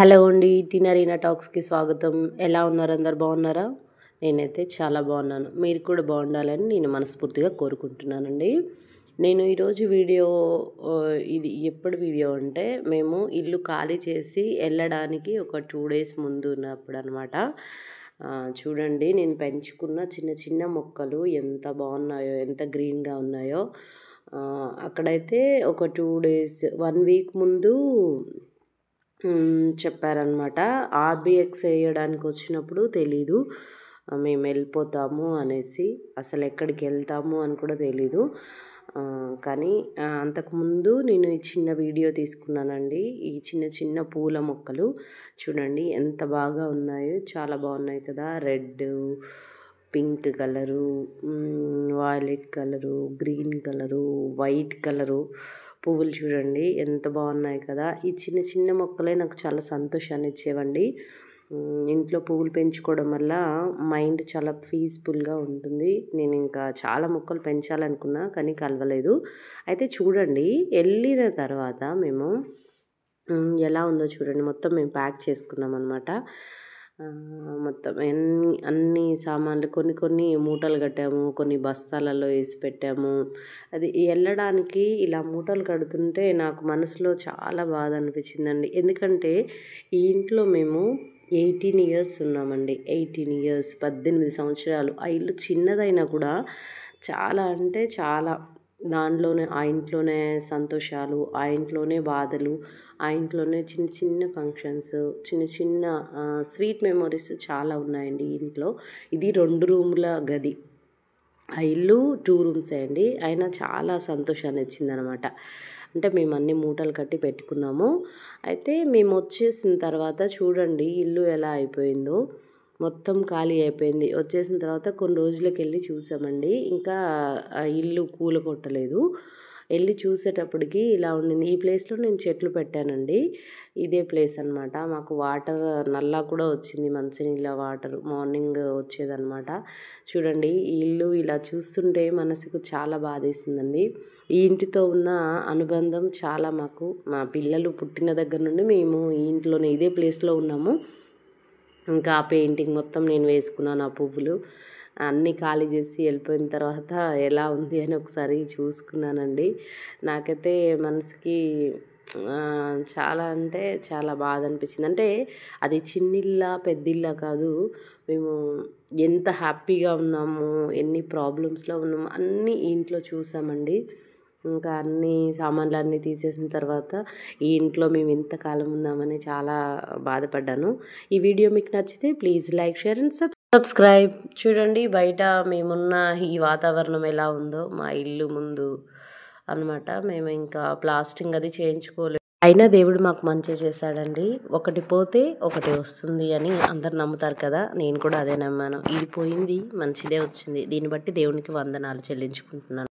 Hello అండి, టినరీనా టాక్స్కి స్వాగతం. ఎలా ఉన్నారు? అందరు బాగున్నారా? నేనైతే చాలా బాగున్నాను. మీరు కూడా బాగుండాలని నేను మనస్ఫూర్తిగా కోరుకుంటున్నానండి. నేను ఈరోజు వీడియో ఇది ఎప్పుడు వీడియో అంటే మేము ఇల్లు ఖాళీ చేసి వెళ్ళడానికి ఒక 2 days ముందు ఉన్నప్పుడు అనమాట. చూడండి, నేను పెంచుకున్న చిన్న చిన్న మొక్కలు ఎంత బాగున్నాయో, ఎంత గ్రీన్గా ఉన్నాయో. అక్కడైతే ఒక 2 days 1 week ముందు చెప్పారనమాట. ఆర్బిఎక్స్ వేయడానికి వచ్చినప్పుడు తెలీదు మేము వెళ్ళిపోతాము అనేసి, అసలు ఎక్కడికి వెళ్తాము అని కూడా తెలీదు. కానీ అంతకుముందు నేను ఈ చిన్న వీడియో తీసుకున్నానండి. ఈ చిన్న చిన్న పూల మొక్కలు చూడండి ఎంత బాగా ఉన్నాయో, చాలా బాగున్నాయి కదా. Red, pink colour, violet colour, green colour, white colour పువ్వులు చూడండి ఎంత బాగున్నాయి కదా. ఈ చిన్న చిన్న మొక్కలే నాకు చాలా సంతోషాన్ని ఇచ్చేవండి. ఇంట్లో పువ్వులు పెంచుకోవడం వల్ల మైండ్ చాలా పీస్ఫుల్గా ఉంటుంది. నేను ఇంకా చాలా మొక్కలు పెంచాలనుకున్నా కానీ కలవలేదు. అయితే చూడండి, వెళ్ళిన తర్వాత మేము ఎలా ఉందో చూడండి. మొత్తం మేము ప్యాక్ చేసుకున్నాం అనమాట. మొత్తం అన్ని సామాన్లు కొన్ని మూటలు కట్టాము, కొన్ని బస్తాలలో వేసి పెట్టాము. అది వెళ్ళడానికి ఇలా మూటలు కడుతుంటే నాకు మనసులో చాలా బాధ అనిపించిందండి. ఎందుకంటే ఈ ఇంట్లో మేము 18 years ఉన్నామండి. 18 years, 18 సంవత్సరాలు. ఆ ఇల్లు చిన్నదైనా కూడా చాలా అంటే చాలా, దాంట్లోనే ఆ ఇంట్లోనే సంతోషాలు, ఆ ఇంట్లోనే బాధలు, ఆ ఇంట్లోనే చిన్న చిన్న ఫంక్షన్స్, చిన్న చిన్న స్వీట్ మెమొరీస్ చాలా ఉన్నాయండి ఈ ఇంట్లో. ఇది 2 రూముల గది. ఆ ఇల్లు 2 rooms అండి. అయినా చాలా సంతోషాన్ని ఇచ్చిందనమాట. అంటే మేము అన్ని మూటలు కట్టి పెట్టుకున్నాము. అయితే మేము వచ్చేసిన తర్వాత చూడండి ఇల్లు ఎలా అయిపోయిందో. మొత్తం ఖాళీ అయిపోయింది. వచ్చేసిన తర్వాత కొన్ని రోజులకి వెళ్ళి చూసామండి. ఇంకా ఇల్లు కూలగొట్టలేదు. వెళ్ళి చూసేటప్పటికి ఇలా ఉండింది. ఈ ప్లేస్లో నేను చెట్లు పెట్టానండి. ఇదే ప్లేస్ అనమాట. మాకు వాటర్ నల్లా కూడా వచ్చింది, మంచినీళ్ళ వాటర్ మార్నింగ్ వచ్చేదన్నమాట. చూడండి ఈ ఇల్లు ఇలా చూస్తుంటే మనసుకు చాలా బాధేసిందండి. ఈ ఇంటితో ఉన్న అనుబంధం చాలా మాకు, మా పిల్లలు పుట్టిన దగ్గర నుండి మేము ఈ ఇంట్లోనే ఇదే ప్లేస్లో ఉన్నాము. ఇంకా ఆ పెయింటింగ్ మొత్తం నేను వేసుకున్నాను. ఆ పువ్వులు అన్నీ ఖాళీ చేసి వెళ్ళిపోయిన తర్వాత ఎలా ఉంది అని ఒకసారి చూసుకున్నానండి. నాకైతే మనసుకి చాలా అంటే చాలా బాధ అనిపించింది. అంటే అది చిన్నిల్లా పెద్దిల్లా కాదు, మేము ఎంత హ్యాపీగా ఉన్నాము, ఎన్ని ప్రాబ్లమ్స్లో ఉన్నాము అన్నీ ఈ ఇంట్లో చూసామండి. ఇంకా అన్ని సామాన్లు అన్నీ తీసేసిన తర్వాత ఈ ఇంట్లో మేము ఎంతకాలం ఉన్నామని చాలా బాధపడ్డాను. ఈ వీడియో మీకు నచ్చితే please like, share and subscribe. చూడండి బయట మేమున్న ఈ వాతావరణం ఎలా ఉందో, మా ఇల్లు ముందు అనమాట. మేము ఇంకా ప్లాస్టింగ్ అది చేయించుకోలేదు. అయినా దేవుడు మాకు మంచి చేశాడండి. ఒకటి పోతే ఒకటి వస్తుంది అని అందరు నమ్ముతారు కదా, నేను కూడా అదే నమ్మాను. ఇది పోయింది, మంచిదే వచ్చింది. దీన్ని బట్టి దేవునికి వందనాలు చెల్లించుకుంటున్నాను.